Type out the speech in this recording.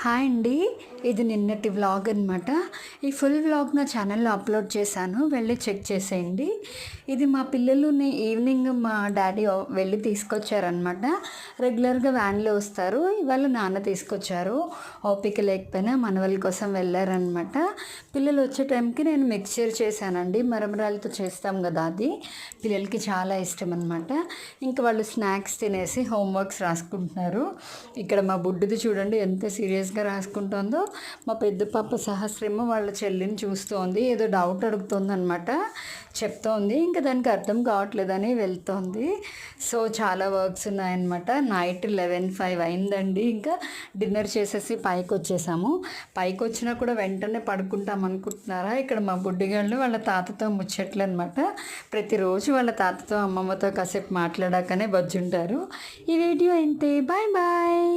Hi అండి. ఇది నిన్నటి వ్లాగ్ అనమాట. ఈ ఫుల్ వ్లాగ్ నా ఛానల్లో అప్లోడ్ చేశాను, వెళ్ళి చెక్ చేసేయండి. ఇది మా పిల్లలుని ఈవినింగ్ మా డాడీ వెళ్ళి తీసుకొచ్చారనమాట. రెగ్యులర్గా వ్యాన్లో వస్తారు, ఇవాళ నాన్న తీసుకొచ్చారు. ఓపిక లేకపోయినా మనవల కోసం వెళ్ళారనమాట. పిల్లలు వచ్చే టైంకి నేను మిక్చర్ చేశానండి, మరమరాలతో చేస్తాం కదా, అది పిల్లలకి చాలా ఇష్టం అనమాట. ఇంకా వాళ్ళు స్నాక్స్ తినేసి హోంవర్క్స్ రాసుకుంటున్నారు. ఇక్కడ మా బుడ్డిది చూడండి ఎంత సీరియస్గా రాసుకుంటుందో. మా పెద్ద పాప సహస్రేమో వాళ్ళ చెల్లిని చూస్తోంది, ఏదో డౌట్ అడుగుతుంది అనమాట, చెప్తోంది. ఇంకా దానికి అర్థం కావట్లేదని వెళ్తోంది. సో చాలా వర్క్స్ ఉన్నాయన్నమాట. నైట్ 11:05 అయిందండి. ఇంకా డిన్నర్ చేసేసి పైకి వచ్చేసాము. పైకి వచ్చినా కూడా వెంటనే పడుకుంటాం అనుకుంటున్నారా? ఇక్కడ మా బుడ్డిగాళ్ళు వాళ్ళ తాతతో ముచ్చట్లు అనమాట. ప్రతిరోజు వాళ్ళ తాతతో అమ్మమ్మతో కాసేపు మాట్లాడాకనే బజ్జుంటారు. ఈ వీడియో అయితే బాయ్ బాయ్.